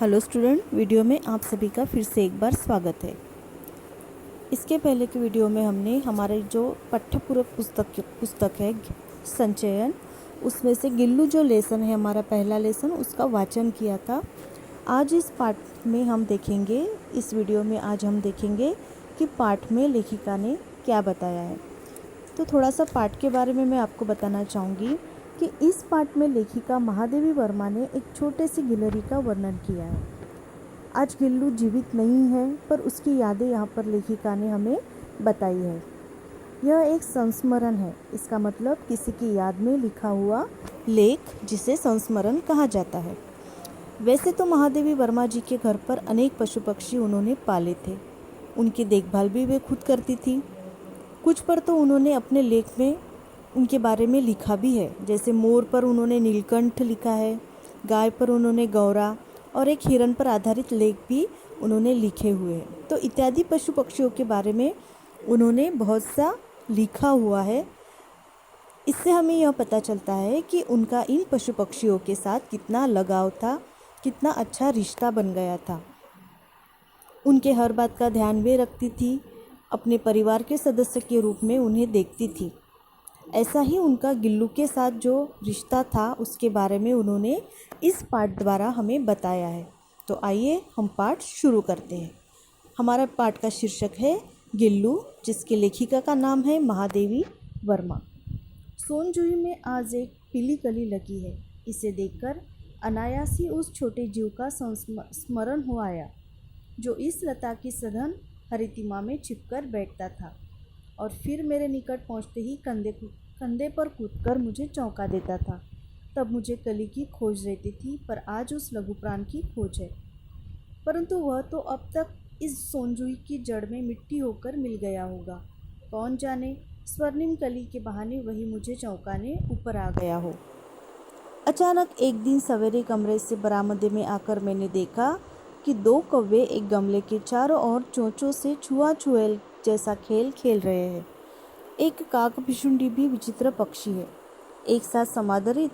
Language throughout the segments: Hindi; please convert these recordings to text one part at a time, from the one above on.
हेलो स्टूडेंट, वीडियो में आप सभी का फिर से एक बार स्वागत है। इसके पहले की वीडियो में हमने हमारे जो पाठ्यपूरक पुस्तक है संचयन, उसमें से गिल्लू जो लेसन है हमारा पहला लेसन, उसका वाचन किया था। आज इस पाठ में हम देखेंगे, इस वीडियो में आज हम देखेंगे कि पाठ में लेखिका ने क्या बताया है। तो थोड़ा सा पाठ के बारे में मैं आपको बताना चाहूँगी कि इस पाठ में लेखिका महादेवी वर्मा ने एक छोटे से गिलहरी का वर्णन किया है। आज गिल्लू जीवित नहीं है, पर उसकी यादें यहाँ पर लेखिका ने हमें बताई है। यह एक संस्मरण है, इसका मतलब किसी की याद में लिखा हुआ लेख, जिसे संस्मरण कहा जाता है। वैसे तो महादेवी वर्मा जी के घर पर अनेक पशु पक्षी उन्होंने पाले थे, उनकी देखभाल भी वे खुद करती थी। कुछ पर तो उन्होंने अपने लेख में उनके बारे में लिखा भी है, जैसे मोर पर उन्होंने नीलकंठ लिखा है, गाय पर उन्होंने गौरा और एक हिरन पर आधारित लेख भी उन्होंने लिखे हुए हैं। तो इत्यादि पशु पक्षियों के बारे में उन्होंने बहुत सा लिखा हुआ है। इससे हमें यह पता चलता है कि उनका इन पशु पक्षियों के साथ कितना लगाव था, कितना अच्छा रिश्ता बन गया था। उनके हर बात का ध्यान वे रखती थी, अपने परिवार के सदस्य के रूप में उन्हें देखती थी। ऐसा ही उनका गिल्लू के साथ जो रिश्ता था, उसके बारे में उन्होंने इस पाठ द्वारा हमें बताया है। तो आइए हम पाठ शुरू करते हैं। हमारा पाठ का शीर्षक है गिल्लू, जिसके लेखिका का नाम है महादेवी वर्मा। सोनजूही में आज एक पीली कली लगी है। इसे देखकर अनायास ही उस छोटे जीव का स्मरण हो आया, जो इस लता की सघन हरितिमा में छिपकर बैठता था और फिर मेरे निकट पहुंचते ही कंधे पर कूदकर मुझे चौंका देता था। तब मुझे कली की खोज रहती थी, पर आज उस लघु प्राण की खोज है। परंतु वह तो अब तक इस सोनजूही की जड़ में मिट्टी होकर मिल गया होगा। कौन जाने, स्वर्णिम कली के बहाने वही मुझे चौंकाने ऊपर आ गया हो। अचानक एक दिन सवेरे कमरे से बरामदे में आकर मैंने देखा कि दो कौवे एक गमले के चारों ओर चोंचों से छुआ-छुएल जैसा खेल खेल रहे हैं। एक काकभिशुंडी भी विचित्र पक्षी है, एक साथ समादरित,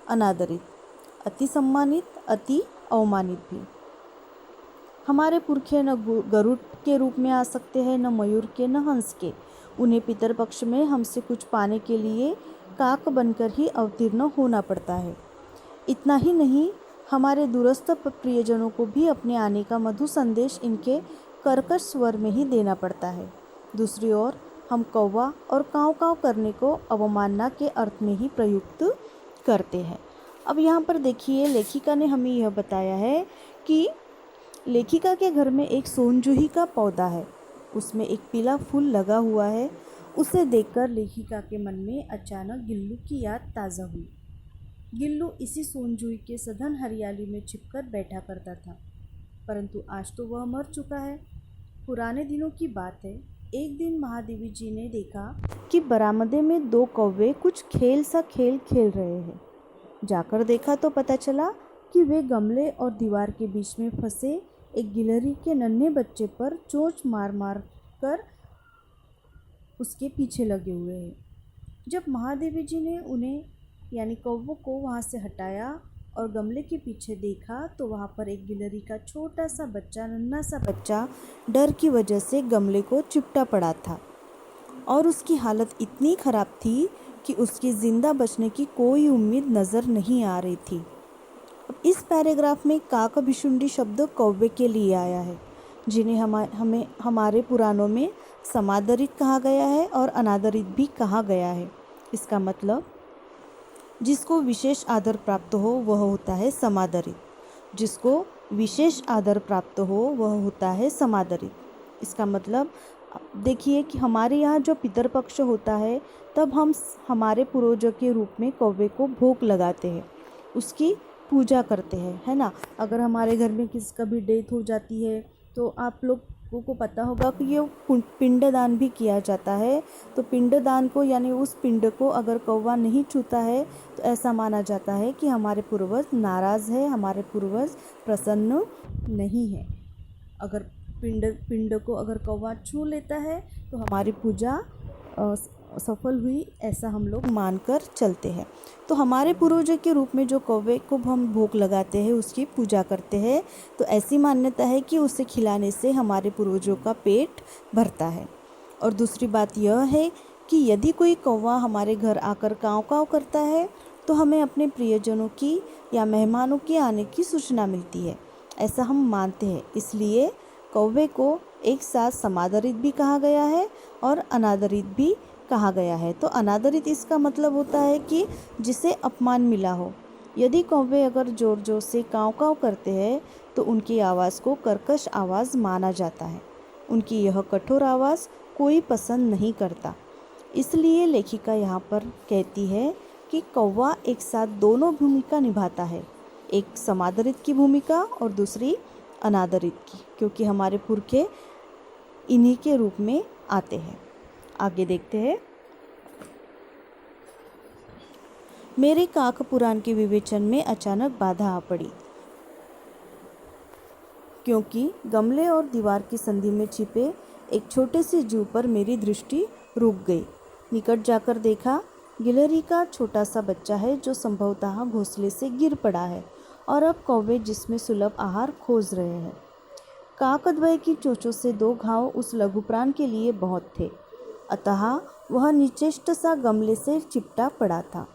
अनादरित, अति सम्मानित, अति अवमानित भी। हमारे पुरखे न गरुड़ के रूप में आ सकते हैं, न मयूर के, न हंस के। उन्हें पितर पक्ष में हमसे कुछ पाने के लिए काक बनकर ही अवतीर्ण होना पड़ता है। इतना ही नहीं, हमारे दूरस्थ प्रियजनों को भी अपने आने का मधुर संदेश इनके कर्कश स्वर में ही देना पड़ता है। दूसरी ओर हम कौवा और काँव काँव करने को अवमानना के अर्थ में ही प्रयुक्त करते हैं। अब यहाँ पर देखिए, लेखिका ने हमें यह बताया है कि लेखिका के घर में एक सोनजूही का पौधा है, उसमें एक पीला फूल लगा हुआ है। उसे देखकर लेखिका के मन में अचानक गिल्लू की याद ताज़ा हुई। गिल्लू इसी सोनजूही के सघन हरियाली में छिपकर बैठा करता था, परंतु आज तो वह मर चुका है। पुराने दिनों की बात है। एक दिन महादेवी जी ने देखा कि बरामदे में दो कौवे कुछ खेल सा खेल खेल रहे हैं। जाकर देखा तो पता चला कि वे गमले और दीवार के बीच में फंसे एक गिलहरी के नन्हे बच्चे पर चोंच मार मार कर उसके पीछे लगे हुए हैं। जब महादेवी जी ने उन्हें यानी कौवों को वहाँ से हटाया और गमले के पीछे देखा, तो वहाँ पर एक गिलहरी का छोटा सा बच्चा, नन्हा सा बच्चा, डर की वजह से गमले को चिपटा पड़ा था और उसकी हालत इतनी ख़राब थी कि उसकी ज़िंदा बचने की कोई उम्मीद नज़र नहीं आ रही थी। अब इस पैराग्राफ में काकभिशुंडी शब्द कौवे के लिए आया है, जिन्हें हमें हमारे पुराणों में समादरित कहा गया है और अनादरित भी कहा गया है। इसका मतलब जिसको विशेष आदर प्राप्त हो वह होता है समादरित, जिसको विशेष आदर प्राप्त हो वह होता है समादरित। इसका मतलब देखिए कि हमारे यहाँ जो पितरपक्ष होता है, तब हम हमारे पूर्वजों के रूप में कौवे को भोग लगाते हैं, उसकी पूजा करते हैं, है ना। अगर हमारे घर में किसी का भी डेथ हो जाती है, तो आप लोगों को पता होगा कि ये पिंडदान भी किया जाता है। तो पिंडदान को यानी उस पिंड को अगर कौवा नहीं छूता है, तो ऐसा माना जाता है कि हमारे पूर्वज नाराज़ है, हमारे पूर्वज प्रसन्न नहीं है। अगर पिंड को अगर कौवा छू लेता है, तो हमारी पूजा सफल हुई, ऐसा हम लोग मानकर चलते हैं। तो हमारे पूर्वजों के रूप में जो कौवे को हम भोग लगाते हैं, उसकी पूजा करते हैं, तो ऐसी मान्यता है कि उसे खिलाने से हमारे पूर्वजों का पेट भरता है। और दूसरी बात यह है कि यदि कोई कौवा हमारे घर आकर काँव काँव करता है तो हमें अपने प्रियजनों की या मेहमानों के आने की सूचना मिलती है, ऐसा हम मानते हैं। इसलिए कौवे को एक साथ समादरित भी कहा गया है और अनादरित भी कहा गया है। तो अनादरित इसका मतलब होता है कि जिसे अपमान मिला हो। यदि कौवे अगर ज़ोर ज़ोर से काँव काँव करते हैं तो उनकी आवाज़ को कर्कश आवाज़ माना जाता है। उनकी यह कठोर आवाज़ कोई पसंद नहीं करता। इसलिए लेखिका यहाँ पर कहती है कि कौवा एक साथ दोनों भूमिका निभाता है, एक समादरित की भूमिका और दूसरी अनादरित की, क्योंकि हमारे पुरखे इन्हीं के रूप में आते हैं। आगे देखते हैं। मेरे काक पुराण के विवेचन में अचानक बाधा आ पड़ी, क्योंकि गमले और दीवार की संधि में छिपे एक छोटे से जीव पर मेरी दृष्टि रुक गई। निकट जाकर देखा, गिलहरी का छोटा सा बच्चा है जो संभवतः घोंसले से गिर पड़ा है और अब कौवे जिसमें सुलभ आहार खोज रहे हैं। काकद्वय की चोंचों से 2 घाव उस लघुप्राण के लिए बहुत थे, अतः वह निचेष्ट सा गमले से चिपटा पड़ा था।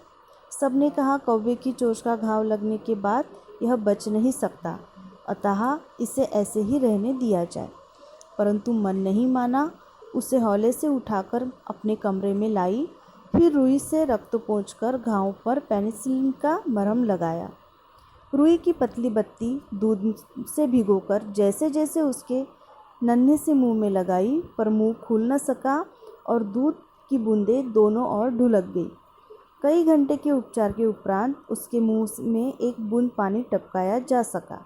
सबने कहा कौवे की चोंच का घाव लगने के बाद यह बच नहीं सकता, अतः इसे ऐसे ही रहने दिया जाए। परंतु मन नहीं माना। उसे हौले से उठाकर अपने कमरे में लाई, फिर रुई से रक्त पोंछकर घाव पर पेनिसिलिन का मरहम लगाया। रुई की पतली बत्ती दूध से भिगोकर जैसे जैसे उसके नन्हे से मुंह में लगाई, पर मुंह खुल न सका और दूध की बूंदें दोनों ओर ढुलक गई। कई घंटे के उपचार के उपरांत उसके मुंह में एक बूंद पानी टपकाया जा सका।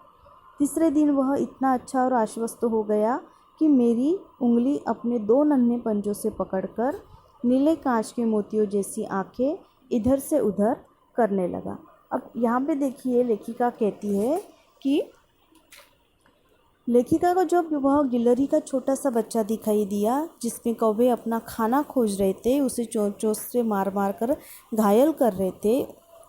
तीसरे दिन वह इतना अच्छा और आश्वस्त हो गया कि मेरी उंगली अपने 2 नन्हे पंजों से पकड़कर नीले कांच के मोतियों जैसी आंखें इधर से उधर करने लगा। अब यहाँ पे देखिए, लेखिका कहती है कि लेखिका को जब वह गिलहरी का छोटा सा बच्चा दिखाई दिया जिसमें कौवे अपना खाना खोज रहे थे, उसे चोंच से मार मार कर घायल कर रहे थे,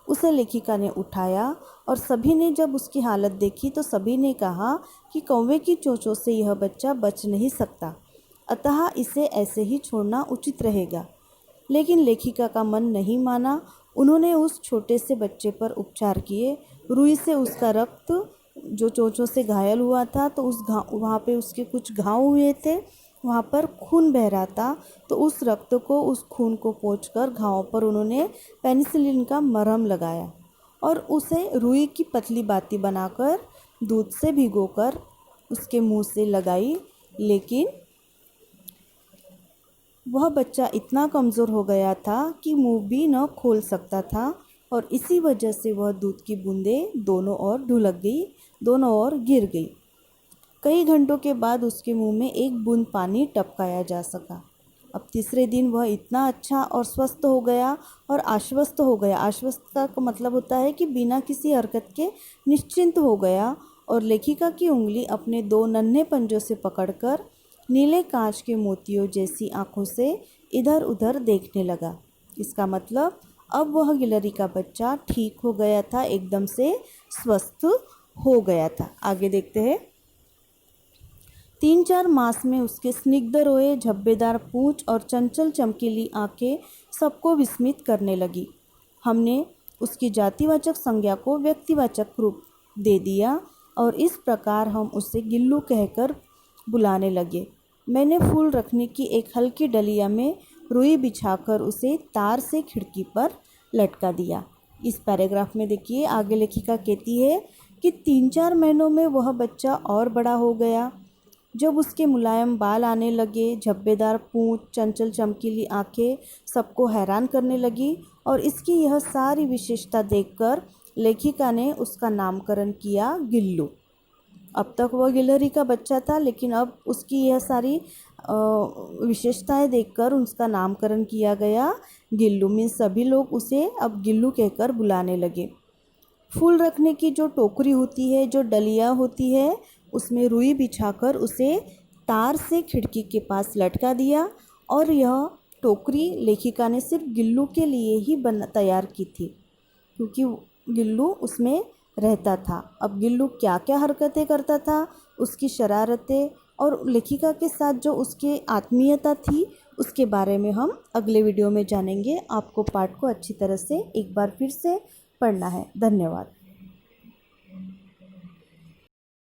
उसे लेखिका ने उठाया और सभी ने जब उसकी हालत देखी तो सभी ने कहा कि कौवे की चोंचों से यह बच्चा बच नहीं सकता, अतः इसे ऐसे ही छोड़ना उचित रहेगा। लेकिन लेखिका का मन नहीं माना। उन्होंने उस छोटे से बच्चे पर उपचार किए। रुई से उसका रक्त जो चोंचों से घायल हुआ था, तो वहाँ पे उसके कुछ घाव हुए थे, वहाँ पर खून बह रहा था, तो उस रक्त को, उस खून को पोंछकर घावों पर उन्होंने पेनिसिलिन का मरहम लगाया और उसे रुई की पतली बाती बनाकर दूध से भिगोकर उसके मुंह से लगाई। लेकिन वह बच्चा इतना कमज़ोर हो गया था कि मुंह भी न खोल सकता था और इसी वजह से वह दूध की बूंदें दोनों ओर ढुलक गई, दोनों ओर गिर गई। कई घंटों के बाद उसके मुंह में एक बूंद पानी टपकाया जा सका। अब तीसरे दिन वह इतना अच्छा और स्वस्थ हो गया और आश्वस्त हो गया। आश्वस्त का मतलब होता है कि बिना किसी हरकत के निश्चिंत हो गया और लेखिका की उंगली अपने 2 नन्हे पंजों से पकड़कर नीले कांच के मोतियों जैसी आंखों से इधर उधर देखने लगा। इसका मतलब अब वह गिलहरी का बच्चा ठीक हो गया था, एकदम से स्वस्थ हो गया था। आगे देखते हैं। 3-4 मास में उसके स्निग्ध रोए, झब्बेदार पूंछ और चंचल चमकीली आंखें सबको विस्मित करने लगी। हमने उसकी जातिवाचक संज्ञा को व्यक्तिवाचक रूप दे दिया और इस प्रकार हम उसे गिल्लू कहकर बुलाने लगे। मैंने फूल रखने की एक हल्की डलिया में रुई बिछाकर उसे तार से खिड़की पर लटका दिया। इस पैराग्राफ में देखिए, आगे लेखिका कहती है कि 3-4 महीनों में वह बच्चा और बड़ा हो गया। जब उसके मुलायम बाल आने लगे, झब्बेदार पूंछ, चंचल चमकीली आंखें सबको हैरान करने लगी और इसकी यह सारी विशेषता देखकर लेखिका ने उसका नामकरण किया गिल्लू। अब तक वह गिलहरी का बच्चा था, लेकिन अब उसकी यह सारी विशेषताएं देखकर उसका नामकरण किया गया गिल्लू। मीन्स सभी लोग उसे अब गिल्लू कहकर बुलाने लगे। फूल रखने की जो टोकरी होती है, जो डलिया होती है, उसमें रुई बिछाकर उसे तार से खिड़की के पास लटका दिया और यह टोकरी लेखिका ने सिर्फ गिल्लू के लिए ही तैयार की थी, क्योंकि गिल्लू उसमें रहता था। अब गिल्लू क्या क्या हरकतें करता था, उसकी शरारतें और लेखिका के साथ जो उसकी आत्मीयता थी, उसके बारे में हम अगले वीडियो में जानेंगे। आपको पाठ को अच्छी तरह से एक बार फिर से पढ़ना है। धन्यवाद।